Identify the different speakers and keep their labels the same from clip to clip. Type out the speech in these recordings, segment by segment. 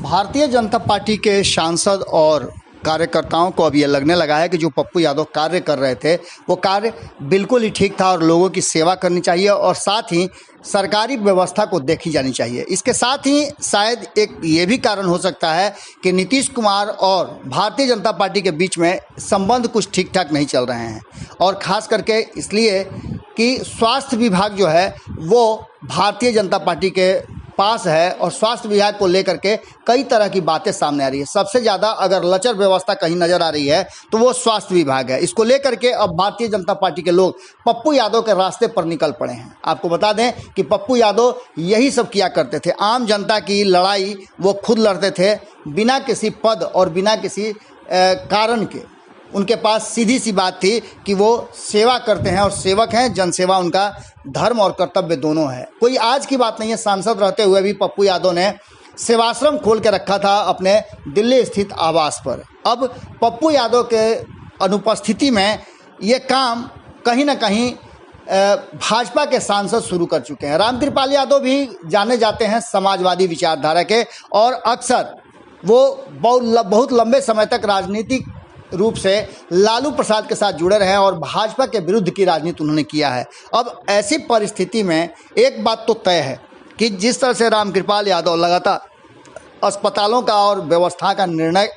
Speaker 1: Bharatiya Janata party के सांसद और कार्यकर्ताओं को अब ये लगने लगा है कि जो पप्पू यादव कार्य कर रहे थे वो कार्य बिल्कुल ही ठीक था और लोगों की सेवा करनी चाहिए और साथ ही सरकारी व्यवस्था को देखी जानी चाहिए। इसके साथ ही शायद एक ये भी कारण हो सकता है कि नीतीश कुमार और भारतीय जनता पार्टी के बीच में संबंध कुछ ठीक ठाक नहीं चल रहे हैं और ख़ास करके इसलिए कि स्वास्थ्य विभाग जो है वो भारतीय जनता पार्टी के पास है और स्वास्थ्य विभाग को लेकर के कई तरह की बातें सामने आ रही है। सबसे ज़्यादा अगर लचर व्यवस्था कहीं नज़र आ रही है तो वो स्वास्थ्य विभाग है। इसको लेकर के अब भारतीय जनता पार्टी के लोग पप्पू यादव के रास्ते पर निकल पड़े हैं। आपको बता दें कि पप्पू यादव यही सब किया करते थे, आम जनता की लड़ाई वो खुद लड़ते थे बिना किसी पद और बिना किसी कारण के। उनके पास सीधी सी बात थी कि वो सेवा करते हैं और सेवक हैं, जनसेवा उनका धर्म और कर्तव्य दोनों है। कोई आज की बात नहीं है, सांसद रहते हुए भी पप्पू यादव ने सेवाश्रम खोल के रखा था अपने दिल्ली स्थित आवास पर। अब पप्पू यादव के अनुपस्थिति में ये काम कहीं ना कहीं भाजपा के सांसद शुरू कर चुके हैं। रामकृपाल यादव भी जाने जाते हैं समाजवादी विचारधारा के और अक्सर वो बहुत लंबे समय तक राजनीतिक रूप से लालू प्रसाद के साथ जुड़े रहे और भाजपा के विरुद्ध की राजनीति उन्होंने किया है। अब ऐसी परिस्थिति में एक बात तो तय है कि जिस तरह से रामकृपाल यादव लगातार अस्पतालों का और व्यवस्था का निर्णय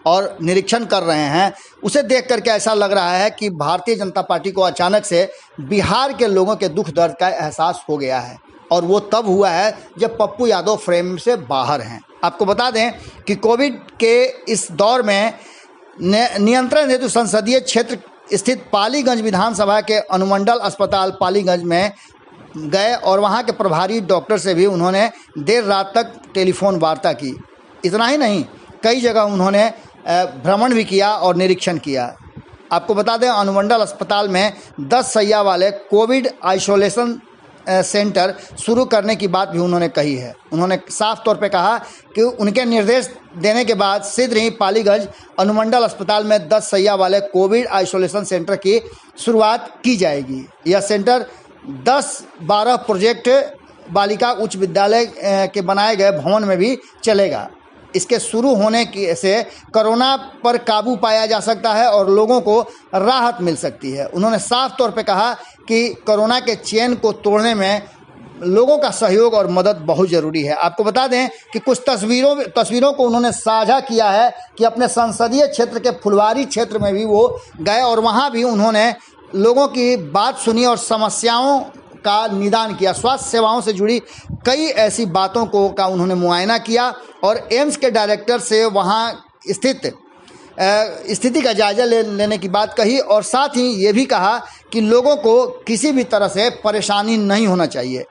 Speaker 1: और निरीक्षण कर रहे हैं, उसे देख करके ऐसा लग रहा है कि भारतीय जनता पार्टी को अचानक से बिहार के लोगों के दुख दर्द का एहसास हो गया है और वो तब हुआ है जब पप्पू यादव फ्रेम से बाहर हैं। आपको बता दें कि कोविड के इस दौर में नियंत्रण हेतु संसदीय क्षेत्र स्थित पालीगंज विधानसभा के अनुमंडल अस्पताल पालीगंज में गए और वहां के प्रभारी डॉक्टर से भी उन्होंने देर रात तक टेलीफोन वार्ता की। इतना ही नहीं, कई जगह उन्होंने भ्रमण भी किया और निरीक्षण किया। आपको बता दें अनुमंडल अस्पताल में 10 शैय्या वाले कोविड आइसोलेशन सेंटर शुरू करने की बात भी उन्होंने कही है। उन्होंने साफ तौर पे कहा कि उनके निर्देश देने के बाद शीघ्र ही पालीगंज अनुमंडल अस्पताल में 10 शैय्या वाले कोविड आइसोलेशन सेंटर की शुरुआत की जाएगी। यह सेंटर 10-12 प्रोजेक्ट बालिका उच्च विद्यालय के बनाए गए भवन में भी चलेगा। इसके शुरू होने की से कोरोना पर काबू पाया जा सकता है और लोगों को राहत मिल सकती है। उन्होंने साफ तौर पे कहा कि कोरोना के चेन को तोड़ने में लोगों का सहयोग और मदद बहुत ज़रूरी है। आपको बता दें कि कुछ तस्वीरों को उन्होंने साझा किया है कि अपने संसदीय क्षेत्र के फुलवारी क्षेत्र में भी वो गए और वहाँ भी उन्होंने लोगों की बात सुनी और समस्याओं का निदान किया। स्वास्थ्य सेवाओं से जुड़ी कई ऐसी बातों को का उन्होंने मुआयना किया और एम्स के डायरेक्टर से वहां स्थिति का जायजा लेने की बात कही और साथ ही ये भी कहा कि लोगों को किसी भी तरह से परेशानी नहीं होना चाहिए।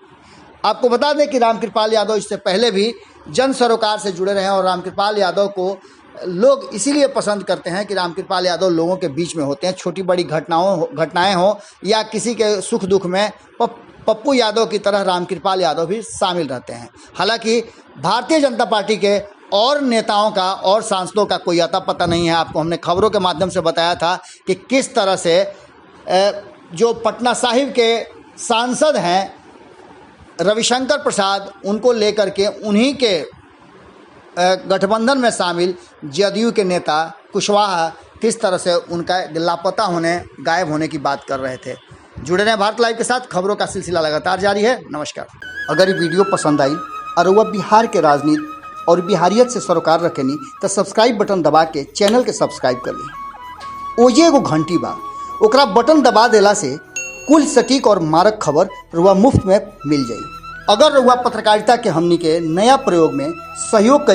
Speaker 1: आपको बता दें कि रामकृपाल यादव इससे पहले भी जन सरोकार से जुड़े रहे हैं और रामकृपाल यादव को लोग इसीलिए पसंद करते हैं कि रामकृपाल यादव लोगों के बीच में होते हैं। छोटी बड़ी घटनाएं हों या किसी के सुख दुख में पप्पू यादव की तरह रामकृपाल यादव भी शामिल रहते हैं। हालांकि भारतीय जनता पार्टी के और नेताओं का और सांसदों का कोई अता पता नहीं है। आपको हमने खबरों के माध्यम से बताया था कि किस तरह से जो पटना साहिब के सांसद हैं रविशंकर प्रसाद, उनको लेकर के उन्हीं के गठबंधन में शामिल जदयू के नेता कुशवाहा किस तरह से उनका लापता होने गायब होने की बात कर रहे थे। जुड़े रहें भारत लाइव के साथ, खबरों का सिलसिला लगातार जारी है। नमस्कार। अगर ये वीडियो पसंद आई और वह बिहार के राजनीति और बिहारियत से सरोकार रखेनी तो सब्सक्राइब बटन दबा के चैनल के सब्सक्राइब कर ली। ओजे एगो घंटी बा, ओकरा बटन दबा देला से कुल सटीक और मारक खबर रुआ मुफ्त में मिल जाई। अगर रुआ पत्रकारिता के हमनी के नया प्रयोग में सहयोग कर